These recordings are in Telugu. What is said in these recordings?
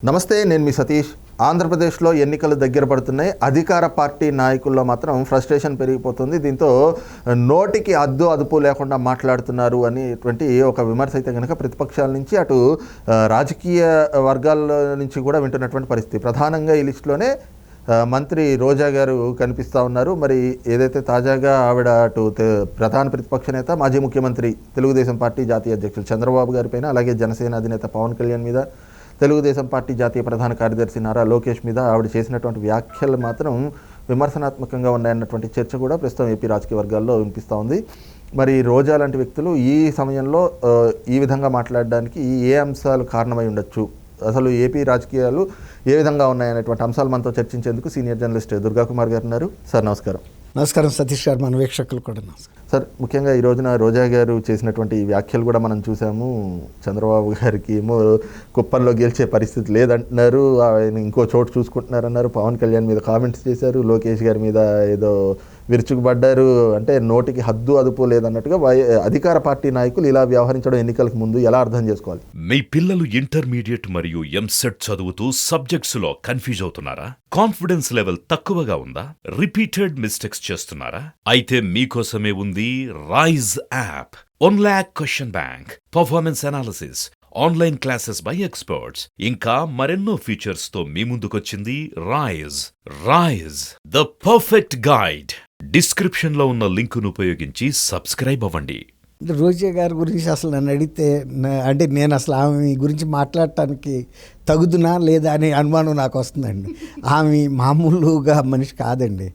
నమస్తే, నేను మీ సతీష్. ఆంధ్రప్రదేశ్లో ఎన్నికలు దగ్గర పడుతున్నాయి. అధికార పార్టీ నాయకుల్లో మాత్రం ఫ్రస్ట్రేషన్ పెరిగిపోతుంది. దీంతో నోటికి అదుపు లేకుండా మాట్లాడుతున్నారు అనేటువంటి ఒక విమర్శ అయితే కనుక ప్రతిపక్షాల నుంచి అటు రాజకీయ వర్గాల నుంచి కూడా వింటున్నటువంటి పరిస్థితి. ప్రధానంగా ఈ లిస్టులోనే మంత్రి రోజా గారు కనిపిస్తూ ఉన్నారు. మరి ఏదైతే తాజాగా ఆవిడ అటు ప్రధాన ప్రతిపక్ష నేత మాజీ ముఖ్యమంత్రి తెలుగుదేశం పార్టీ జాతీయ అధ్యక్షులు చంద్రబాబు గారి పైన, అలాగే జనసేన అధినేత పవన్ కళ్యాణ్ మీద, తెలుగుదేశం పార్టీ జాతీయ ప్రధాన కార్యదర్శి నారా లోకేష్ మీద ఆవిడ చేసినటువంటి వ్యాఖ్యలు మాత్రం విమర్శనాత్మకంగా ఉన్నాయన్నటువంటి చర్చ కూడా ప్రస్తుతం ఏపీ రాజకీయ వర్గాల్లో వినిపిస్తూ ఉంది. మరి రోజా లాంటి వ్యక్తులు ఈ సమయంలో ఈ విధంగా మాట్లాడడానికి ఏ అంశాలు కారణమై ఉండొచ్చు, అసలు ఏపీ రాజకీయాలు ఏ విధంగా ఉన్నాయనేటువంటి అంశాలు మనతో చర్చించేందుకు సీనియర్ జర్నలిస్ట్ దుర్గా కుమార్ గారు ఉన్నారు. సార్ నమస్కారం. నమస్కారం సతీష్ గారు, మన వీక్షకులు కూడా నమస్కారం. సార్, ముఖ్యంగా ఈ రోజున రోజా గారు చేసినటువంటి వ్యాఖ్యలు కూడా మనం చూసాము. చంద్రబాబు గారికి ఏమో కుప్పంలో గెలిచే పరిస్థితి లేదంటున్నారు, ఆయన ఇంకో చోటు చూసుకుంటున్నారన్నారు. పవన్ కళ్యాణ్ మీద కామెంట్స్ చేశారు, లోకేష్ గారి మీద ఏదో విరుచుకుపడ్డారు. అంటే నోటికి అదుపు లేదన్నట్టుగా అధికార పార్టీ నాయకులు ఇలా వ్యవహరించడం ఎన్నికలకు ముందు ఎలా అర్థం చేసుకోవాలి? మీ పిల్లలు ఇంటర్మీడియట్ మరియు ఎంసెట్ చదువుతూ సబ్జెక్ట్స్ లో కన్ఫ్యూజ్ అవుతున్నారా? కాన్ఫిడెన్స్ లెవెల్ తక్కువగా ఉందా? రిపీటెడ్ మిస్టేక్స్ చేస్తున్నారా? అయితే మీకోసమే ఉంది rise app. 1 lakh question bank, performance analysis, online classes by experts, ఇంకా మరెన్నో ఫీచర్స్ తో మీ ముందుకొచ్చింది rise the perfect guide. Description లో ఉన్న లింకును ఉపయోగించి సబ్స్క్రైబ్ అవ్వండి. రోజా గారి గురించి అసలు నన్ను అడిగితే అంటే నేను అసలు ఆమె గురించి మాట్లాడటానికి తగుదునా లేదా అనే అనుమానం నాకు వస్తుందండి. ఆమె మామూలుగా మనిషి కాదండి.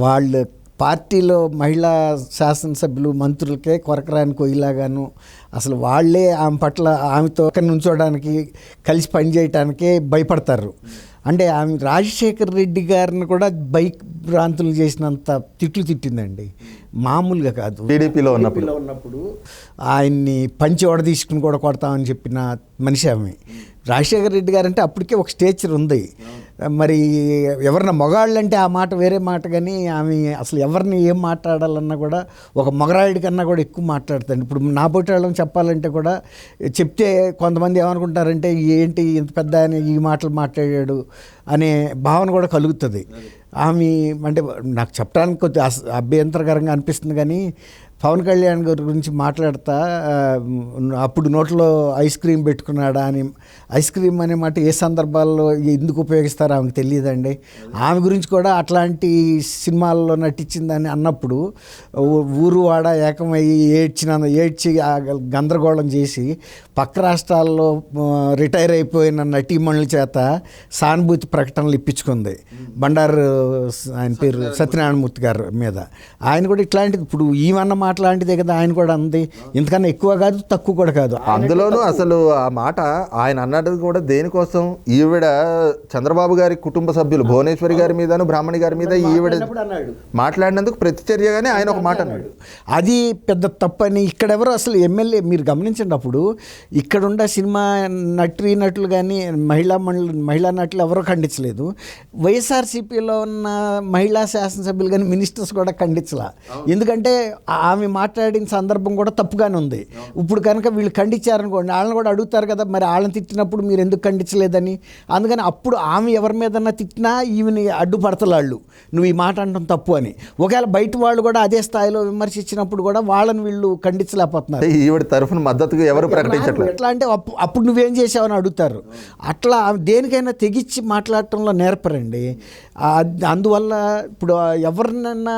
వాళ్ళు పార్టీలో మహిళా శాసనసభ్యులు మంత్రులకే కొరకరాని కొయ్యలాగాను అసలు వాళ్ళే ఆమె పట్ల ఆమెతో నుంచోడానికి కలిసి పనిచేయటానికే భయపడతారు. అంటే ఆమె రాజశేఖర్ రెడ్డి గారిని కూడా బైక్ భ్రాంతులు చేసినంత తిట్లు తిట్టిందండి, మామూలుగా కాదు. టీడీపీలో ఉన్నప్పుడు ఆయన్ని పంచి తీసుకుని కూడా కొడతామని చెప్పిన మనిషి ఆమె. రాజశేఖర్ రెడ్డి గారు అంటే అప్పటికే ఒక స్టేచర్ ఉంది. మరి ఎవరన్నా మగాళ్ళంటే ఆ మాట వేరే మాట, కానీ ఆమె అసలు ఎవరిని ఏం మాట్లాడాలన్నా కూడా ఒక మగరాయుడి కన్నా కూడా ఎక్కువ మాట్లాడుతుంది. ఇప్పుడు నా పోటీ వాళ్ళని చెప్పాలంటే కూడా చెప్తే కొంతమంది ఏమనుకుంటారంటే ఏంటి ఇంత పెద్ద ఆయన ఈ మాటలు మాట్లాడాడు అనే భావన కూడా కలుగుతుంది. ఆమె అంటే నాకు చెప్పడానికి కొద్దిగా అభ్యంతరకరంగా అనిపిస్తుంది, కానీ పవన్ కళ్యాణ్ గారి గురించి మాట్లాడతా అప్పుడు నోట్లో ఐస్ క్రీమ్ పెట్టుకున్నాడా అని, ఐస్ క్రీమ్ అనే మాట ఏ సందర్భాల్లో ఎందుకు ఉపయోగిస్తారో ఆమెకు తెలియదండి. ఆమె గురించి కూడా అట్లాంటి సినిమాల్లో నటించిందని అన్నప్పుడు ఊరు వాడ ఏకమయ్యి ఏడ్చి గందరగోళం చేసి పక్క రాష్ట్రాల్లో రిటైర్ అయిపోయిన నటీమణుల చేత సానుభూతి ప్రకటనలు ఇప్పించుకుంది. బండారు ఆయన పేరు సత్యనారాయణమూర్తి గారి మీద. ఆయన కూడా ఇట్లాంటిది ఇప్పుడు ఈవన్న మాట్లాంటిదే కదా ఆయన కూడా అంది. ఇంతకన్నా ఎక్కువ కాదు, తక్కువ కూడా కాదు. అందులోనూ అసలు ఆ మాట ఆయన అన్నది కూడా దేనికోసం, ఈవిడ చంద్రబాబు గారి కుటుంబ సభ్యులు భువనేశ్వరి గారి మీద, బ్రాహ్మణి గారి మీద ఈవిడ మాట్లాడినందుకు ప్రతిచర్యగానే ఆయన ఒక మాట అన్నాడు. అది పెద్ద తప్పని ఇక్కడెవరో అసలు ఎమ్మెల్యే మీరు గమనించండి. అప్పుడు ఇక్కడున్న సినిమా నటులు కానీ మహిళా నటులు ఎవరో ఖండించలేదు. వైఎస్ఆర్సీపీలో ఉన్న మహిళా శాసనసభ్యులు కానీ మినిస్టర్స్ కూడా ఖండించలా. ఎందుకంటే ఆమె మాట్లాడిన సందర్భం కూడా తప్పుగానే ఉంది. ఇప్పుడు కనుక వీళ్ళు ఖండించారనుకోండి, వాళ్ళని కూడా అడుగుతారు కదా, మరి వాళ్ళని తిట్టినప్పుడు మీరు ఎందుకు ఖండించలేదని. అందుకని అప్పుడు ఆమె ఎవరి మీదన్నా తిట్టినా ఈమెని అడ్డుపడతలాళ్ళు, నువ్వు ఈ మాట అనడం తప్పు అని. ఒకవేళ బయట వాళ్ళు కూడా అదే స్థాయిలో విమర్శించినప్పుడు కూడా వాళ్ళని వీళ్ళు ఖండించలేకపోతున్నారు. ఈవిడ తరఫున మద్దతుగా ఎవరు ప్రకటించట్లేదు. ఎట్లా అంటే అప్పుడు నువ్వేం చేసావని అడుగుతారు. అట్లా దేనికైనా తెగించి మాట్లాడటంలో నేర్పరండి. అందువల్ల ఇప్పుడు ఎవరినన్నా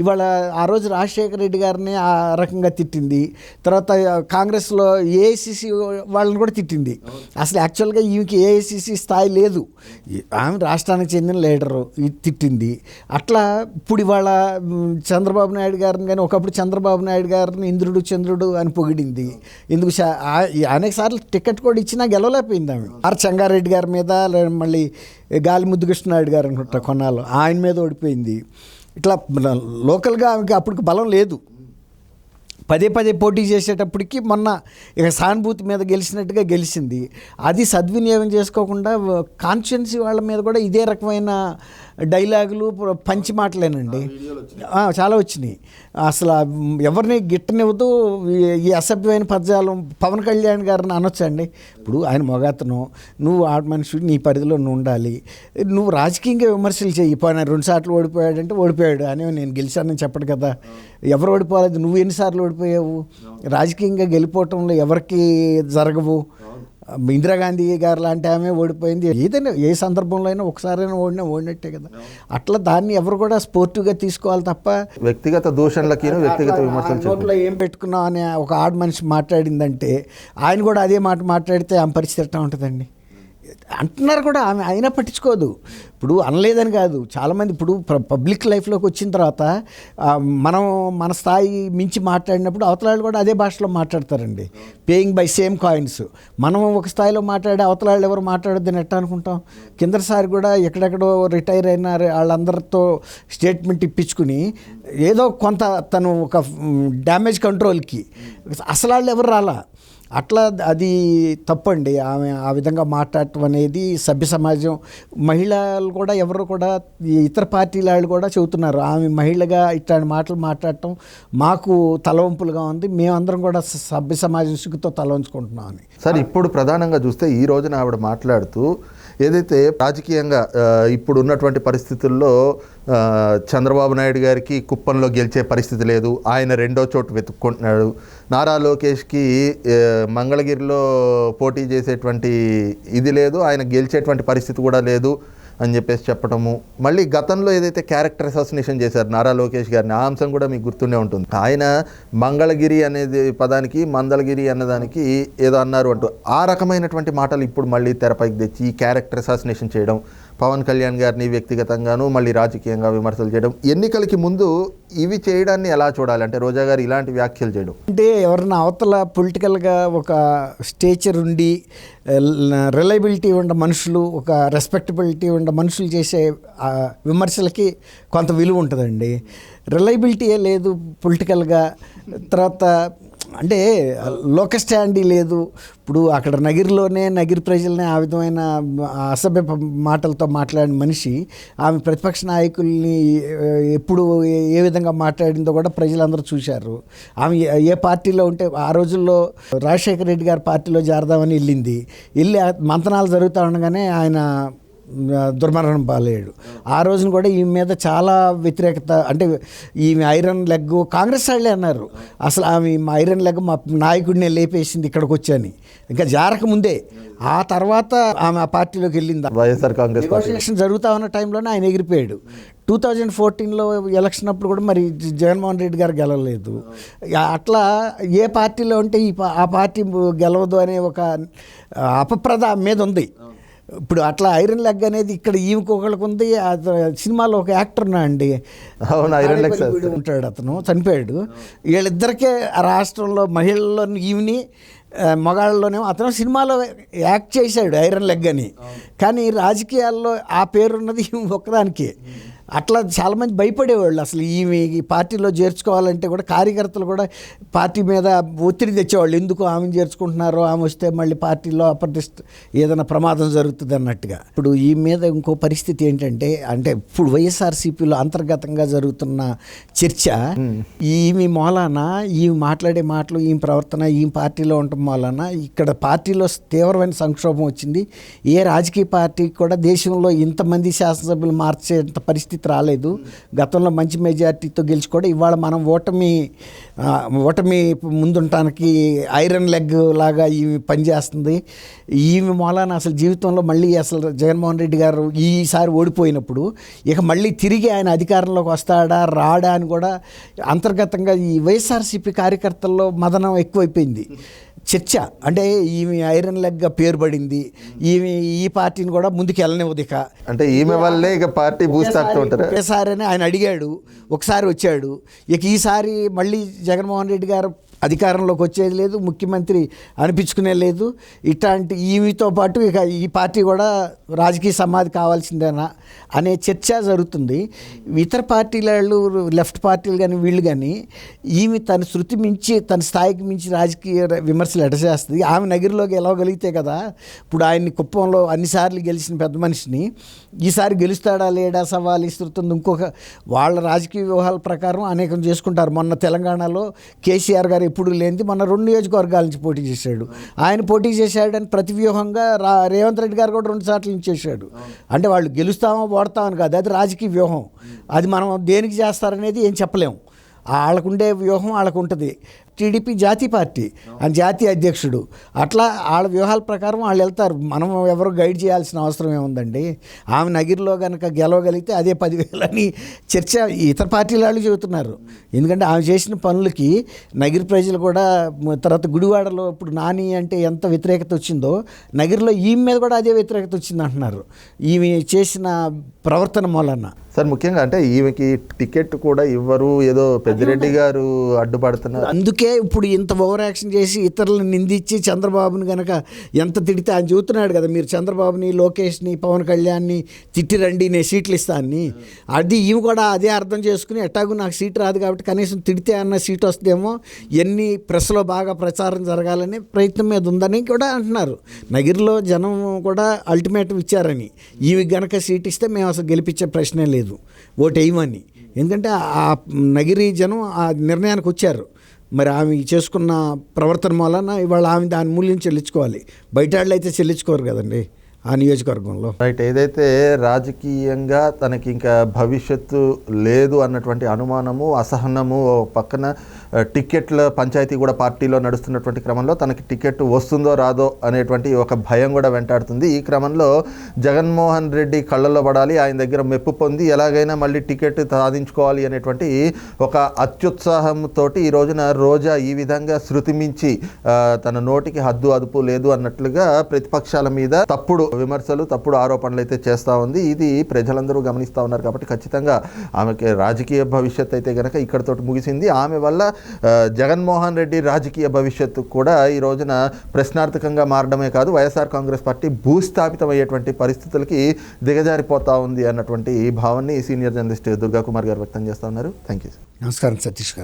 ఇవాళ ఆ రోజు రాజశేఖర రెడ్డి గారిని ఆ రకంగా తిట్టింది, తర్వాత కాంగ్రెస్లో ఏఐసిసి వాళ్ళని కూడా తిట్టింది. అసలు యాక్చువల్గా ఈమెకి ఏఐసిసి స్థాయి లేదు, ఆమె రాష్ట్రానికి చెందిన లీడరు, తిట్టింది. అట్లా ఇప్పుడు ఇవాళ చంద్రబాబు నాయుడు గారిని కానీ ఒకప్పుడు చంద్రబాబు నాయుడు గారిని ఇంద్రుడు చంద్రుడు అని పొగిడింది. ఎందుకు అనేక సార్లు టికెట్ కూడా ఇచ్చినా గెలవలేకపోయింది ఆమె. ఆర్ చెంగారెడ్డి గారి మీద, మళ్ళీ గాలి ముద్దుకృష్ణనాయుడు గారు అనుకుంటా కొన్నాళ్ళు ఆయన మీద ఓడిపోయింది. ఇట్లా లోకల్గా ఆమెకి అప్పటికి బలం లేదు. పదే పదే పోటీ చేసేటప్పటికి మొన్న ఇక సానుభూతి మీద గెలిచినట్టుగా గెలిచింది. అది సద్వినియోగం చేసుకోకుండా కాన్స్టిట్యున్సీ వాళ్ళ మీద కూడా ఇదే రకమైన డైలాగులు పంచి మాటలేనండి చాలా వచ్చినాయి. అసలు ఎవరిని గిట్టనివ్వదు. ఈ అసభ్యమైన పదజాలం పవన్ కళ్యాణ్ గారిని అనొచ్చండి. ఇప్పుడు ఆయన మొగతను, నువ్వు ఆడ మనిషి, నీ పరిధిలో నువ్వు ఉండాలి, నువ్వు రాజకీయంగా విమర్శలు చెయ్యి. పోయిన 2 సార్లు ఓడిపోయాడంటే ఓడిపోయాడు అని నేను గెలిచానని చెప్పడు కదా. ఎవరు ఓడిపోలేదు, నువ్వు ఎన్నిసార్లు ఓడిపోయావు? రాజకీయంగా గెలిపోవటంలో ఎవరికి జరగవు. ఇందిరాగాంధీ గారు లాంటి ఆమె ఓడిపోయింది. ఏదైనా ఏ సందర్భంలో అయినా ఒకసారైనా ఓడినట్టే కదా. అట్లా దాన్ని ఎవరు కూడా స్పోర్టివ్గా తీసుకోవాలి తప్ప వ్యక్తిగత దూషణలకి వ్యక్తిగత విమర్శలు నోట్లో ఏం పెట్టుకున్నావు అని ఒక ఆడ మనిషి మాట్లాడిందంటే ఆయన కూడా అదే మాట మాట్లాడితే ఆమె పరిస్థితి ఎట్లా ఉంటుందండి అంటున్నారు కూడా. ఆమె అయినా పట్టించుకోదు. ఇప్పుడు అనలేదని కాదు, చాలామంది ఇప్పుడు పబ్లిక్ లైఫ్లోకి వచ్చిన తర్వాత మనం మన స్థాయి మించి మాట్లాడినప్పుడు అవతలాళ్ళు కూడా అదే భాషలో మాట్లాడతారండి. Paying by same coins. మనం ఒక స్థాయిలో మాట్లాడే అవతలాళ్ళు ఎవరు మాట్లాడొద్దని ఎట్టా అనుకుంటాం. కిందసారి కూడా ఎక్కడెక్కడో రిటైర్ అయిన వాళ్ళందరితో స్టేట్మెంట్ ఇప్పించుకుని ఏదో కొంత తను ఒక డ్యామేజ్ కంట్రోల్కి అసలు వాళ్ళు ఎవరు రాలా. అట్లా అది తప్పండి. ఆమె ఆ విధంగా మాట్లాడటం అనేది సభ్య సమాజం, మహిళలు కూడా ఎవరు కూడా ఇతర పార్టీల వాళ్ళు కూడా చెబుతున్నారు ఆమె మహిళగా ఇట్లాంటి మాటలు మాట్లాడటం మాకు తలవంపులుగా ఉంది, మేమందరం కూడా సభ్య సమాజం సిగ్గుతో తలవంచుకుంటున్నాం అని. సార్, ఇప్పుడు ప్రధానంగా చూస్తే ఈ రోజున ఆవిడ మాట్లాడుతూ ఏదైతే రాజకీయంగా ఇప్పుడు ఉన్నటువంటి పరిస్థితుల్లో చంద్రబాబు నాయుడు గారికి కుప్పంలో గెలిచే పరిస్థితి లేదు, ఆయన రెండో చోటు వెతుక్కుంటున్నాడు, నారా లోకేష్కి మంగళగిరిలో పోటీ చేసేటువంటి ఇది లేదు, ఆయన గెలిచేటువంటి పరిస్థితి కూడా లేదు అని చెప్పేసి చెప్పడము. మళ్ళీ గతంలో ఏదైతే క్యారెక్టర్ అసాసినేషన్ చేశారు నారా లోకేష్ గారిని, ఆ అంశం కూడా మీకు గుర్తుండే ఉంటుంది. ఆయన మంగళగిరి అనేది పదానికి మందలగిరి అన్నదానికి ఏదో అన్నారు అంటూ ఆ రకమైనటువంటి మాటలు ఇప్పుడు మళ్ళీ తెరపైకి తెచ్చి ఈ క్యారెక్టర్ అసాసినేషన్ చేయడం, పవన్ కళ్యాణ్ గారిని వ్యక్తిగతంగాను మళ్ళీ రాజకీయంగా విమర్శలు చేయడం, ఎన్నికలకి ముందు ఇవి చేయడాన్ని ఎలా చూడాలి? అంటే రోజా గారు ఇలాంటి వ్యాఖ్యలు చేయడం అంటే ఎవరన్నా అవతల పొలిటికల్గా ఒక స్టేచర్ ఉండి రిలయబిలిటీ ఉన్న మనుషులు, ఒక రెస్పెక్టబిలిటీ ఉన్న మనుషులు చేసే విమర్శలకి కొంత విలువ ఉంటుందండి. రిలయబిలిటీయే లేదు పొలిటికల్గా. తర్వాత అంటే లోక స్టాండీ లేదు. ఇప్పుడు అక్కడ నగిరిలోనే నగిరి ప్రజల్ని ఆ విధమైన అసభ్య మాటలతో మాట్లాడిన మనిషి ఆమె ప్రతిపక్ష నాయకుల్ని ఎప్పుడు ఏ విధంగా మాట్లాడిందో కూడా ప్రజలందరూ చూశారు. ఆమె ఏ పార్టీలో ఉంటే ఆ రోజుల్లో రాజశేఖర రెడ్డి గారి పార్టీలో చేరదామని వెళ్ళి మంతనాలు జరుగుతూ ఉండగానే ఆయన దుర్మరణం పాలయ్యాడు. ఆ రోజున కూడా ఈమె మీద చాలా వ్యతిరేకత, అంటే ఈమె ఐరన్ లెగ్ కాంగ్రెస్ వాళ్ళే అన్నారు అసలు ఆమె ఐరన్ లెగ్ మా నాయకుడినే లేపేసింది ఇక్కడికి వచ్చని. ఇంకా జారకముందే ఆ తర్వాత ఆమె ఆ పార్టీలోకి వెళ్ళింది. వైఎస్ఆర్ కాంగ్రెస్ నెగోషియేషన్ జరుగుతూ ఉన్న టైంలోనే ఆయన ఎగిరిపోయాడు. 2014లో ఎలక్షన్ అప్పుడు కూడా మరి జగన్మోహన్ రెడ్డి గారు గెలవలేదు. అట్లా ఏ పార్టీలో ఉంటే ఆ పార్టీ గెలవదు అనే ఒక అపప్రద మీద ఉంది. ఇప్పుడు అట్లా ఐరన్ లెగ్ అనేది ఇక్కడ ఈమెకొకళ్ళకు ఉంది. సినిమాలో ఒక యాక్టర్ అండి, ఐరన్ లెగ్ ఉంటాడు, అతను చనిపోయాడు. వీళ్ళిద్దరికే రాష్ట్రంలో మహిళల్లో ఈమెని, మగాళ్ళలోనేమో అతను సినిమాలో యాక్ట్ చేశాడు ఐరన్ లెగ్ అని. కానీ రాజకీయాల్లో ఆ పేరున్నది ఒక్కదానికి. అట్లా చాలామంది భయపడేవాళ్ళు అసలు ఈమె ఈ పార్టీలో చేర్చుకోవాలంటే కూడా. కార్యకర్తలు కూడా పార్టీ మీద ఒత్తిడి తెచ్చేవాళ్ళు, ఎందుకు ఆమెను చేర్చుకుంటున్నారో, ఆమె వస్తే మళ్ళీ పార్టీలో అప్రతిష్ట ఏదైనా ప్రమాదం జరుగుతుంది అన్నట్టుగా. ఇప్పుడు ఈ మీద ఇంకో పరిస్థితి ఏంటంటే, అంటే ఇప్పుడు వైఎస్ఆర్సీపీలో అంతర్గతంగా జరుగుతున్న చర్చ ఈమె మూలాన, ఈమె మాట్లాడే మాటలు, ఈమె ప్రవర్తన, ఈమె పార్టీలో ఉండటం మూలాన ఇక్కడ పార్టీలో తీవ్రమైన సంక్షోభం వచ్చింది. ఏ రాజకీయ పార్టీకి కూడా దేశంలో ఇంతమంది శాసనసభ్యులు మార్చేంత పరిస్థితి రాలేదు. గతంలో మంచి మెజార్టీతో గెలిచి కూడా ఇవాళ మనం ఓటమి ముందుంటానికి ఐరన్ లెగ్ లాగా ఈమె పనిచేస్తుంది. ఈమె మూలాన అసలు జీవితంలో మళ్ళీ అసలు జగన్మోహన్ రెడ్డి గారు ఈసారి ఓడిపోయినప్పుడు ఇక మళ్ళీ తిరిగి ఆయన అధికారంలోకి వస్తాడా రాడా అని కూడా అంతర్గతంగా ఈ వైఎస్ఆర్సీపీ కార్యకర్తల్లో మదనం ఎక్కువైపోయింది. చర్చ అంటే ఈమె ఐరన్ లెగ్గా పేరు పడింది, ఈమె ఈ పార్టీని కూడా ముందుకు వెళ్ళనివ్వదు. ఇక అంటే ఈమె వల్లే ఇక పార్టీ బూస్తాడుతూ ఉంటారు. ఒకేసారి అని ఆయన అడిగాడు, ఒకసారి వచ్చాడు. ఇక ఈసారి మళ్ళీ జగన్మోహన్ రెడ్డి గారు అధికారంలోకి వచ్చేది లేదు, ముఖ్యమంత్రి అనిపించుకునే లేదు. ఇట్లాంటి ఈవితో పాటు ఇక ఈ పార్టీ కూడా రాజకీయ సమాధి కావాల్సిందేనా అనే చర్చ జరుగుతుంది. ఇతర పార్టీల వాళ్ళు, లెఫ్ట్ పార్టీలు కానీ వీళ్ళు కానీ ఈమె తన శృతి మించి, తన స్థాయికి మించి రాజకీయ విమర్శలు ఎటచేస్తుంది. ఆమె నగిరిలోకి గెలవగలిగితే కదా. ఇప్పుడు ఆయన్ని కుప్పంలో అన్నిసార్లు గెలిచిన పెద్ద మనిషిని ఈసారి గెలుస్తాడా లేడా సవాల్ ఇస్తుంది. ఇంకొక వాళ్ళ రాజకీయ వ్యూహాల ప్రకారం అనేకం చేసుకుంటారు. మొన్న తెలంగాణలో కేసీఆర్ గారు ఎప్పుడు లేనిది మొన్న 2 నియోజకవర్గాల నుంచి పోటీ చేశాడు. ఆయన పోటీ చేశాడని ప్రతి వ్యూహంగా రేవంత్ రెడ్డి గారు కూడా 2 సార్లు నుంచి చేశాడు. అంటే వాళ్ళు గెలుస్తామో ఓడతామని కాదు, అది రాజకీయ వ్యూహం. అది మనం దేనికి చేస్తారనేది ఏం చెప్పలేము. వాళ్ళకుండే వ్యూహం వాళ్ళకు ఉంటుంది. టీడీపీ జాతీయ పార్టీ, ఆయన జాతీయ అధ్యక్షుడు, అట్లా వాళ్ళ వ్యూహాల ప్రకారం వాళ్ళు వెళ్తారు. మనం ఎవరు గైడ్ చేయాల్సిన అవసరం ఏముందండి. ఆమె నగిరిలో కనుక గెలవగలిగితే అదే 10,000 అని చర్చ ఇతర పార్టీల వాళ్ళు చెబుతున్నారు. ఎందుకంటే ఆమె చేసిన పనులకి నగిరి ప్రజలు కూడా, తర్వాత గుడివాడలో ఇప్పుడు నాని అంటే ఎంత వ్యతిరేకత వచ్చిందో నగిరిలో ఈమె మీద కూడా అదే వ్యతిరేకత వచ్చింది అంటున్నారు, ఈమె చేసిన ప్రవర్తన మూలన. సార్ ముఖ్యంగా అంటే ఈమెకి టికెట్ కూడా ఇవ్వరు, ఏదో పెద్దిరెడ్డి గారు అడ్డుపడుతున్నారు. అందుకే ఇప్పుడు ఇంత ఓవర్ యాక్షన్ చేసి ఇతరులను నిందించి చంద్రబాబుని కనుక ఎంత తిడితే ఆయన చూస్తున్నాడు కదా, మీరు చంద్రబాబుని, లోకేష్ని, పవన్ కళ్యాణ్ని తిట్టిరండి, నేను సీట్లు ఇస్తాను. అది ఈమె కూడా అదే అర్థం చేసుకుని ఎట్టాగు నాకు సీటు రాదు కాబట్టి కనీసం తిడితే అన్న సీటు వస్తుందేమో, ఎన్ని ప్రెస్లో బాగా ప్రచారం జరగాలని ప్రయత్నం మీద ఉందని కూడా అంటున్నారు. నగిరిలో జనం కూడా అల్టిమేటం ఇచ్చారని, ఈమె గనక సీట్ ఇస్తే మేము అసలు గెలిపించే ప్రశ్నే లేదు, ఓటు వేయమని. ఎందుకంటే ఆ నగిరి జనం ఆ నిర్ణయానికి వచ్చారు. మరి ఆమె చేసుకున్న ప్రవర్తన వలన ఇవాళ ఆమె దాని మూల్యం చెల్లించుకోవాలి. బయట వాళ్ళు అయితే చెల్లించుకోరు కదండి ఆ నియోజకవర్గంలో. రైట్. ఏదైతే రాజకీయంగా తనకి ఇంకా భవిష్యత్తు లేదు అన్నటువంటి అనుమానము, అసహనము, పక్కన టికెట్ల పంచాయతీ కూడా పార్టీలో నడుస్తున్నటువంటి క్రమంలో తనకి టికెట్ వస్తుందో రాదో అనేటువంటి ఒక భయం కూడా వెంటాడుతుంది. ఈ క్రమంలో జగన్మోహన్ రెడ్డి కళ్ళల్లో పడాలి, ఆయన దగ్గర మెప్పు పొంది ఎలాగైనా మళ్ళీ టికెట్ సాధించుకోవాలి అనేటువంటి ఒక అత్యుత్సాహంతో ఈ రోజున రోజా ఈ విధంగా శృతి మించి తన నోటికి హద్దు అదుపు లేదు అన్నట్లుగా ప్రతిపక్షాల మీద తప్పుడు విమర్శలు, తప్పుడు ఆరోపణలు అయితే చేస్తూ ఉంది. ఇది ప్రజలందరూ గమనిస్తూ ఉన్నారు. కాబట్టి ఖచ్చితంగా ఆమెకి రాజకీయ భవిష్యత్తు అయితే కనుక ఇక్కడితో ముగిసింది. ఆమె వల్ల జగన్మోహన్ రెడ్డి రాజకీయ భవిష్యత్తు కూడా ఈ రోజున ప్రశ్నార్థకంగా మారడమే కాదు, వైఎస్ఆర్ కాంగ్రెస్ పార్టీ భూస్థాపితమయ్యేటువంటి పరిస్థితులకి దిగజారిపోతా ఉంది అన్నటువంటి భావాన్ని సీనియర్ జర్నలిస్ట్ దుర్గా కుమార్ గారు వ్యక్తం చేస్తూ ఉన్నారు. Thank you. నమస్కారం సతీష్ గారు.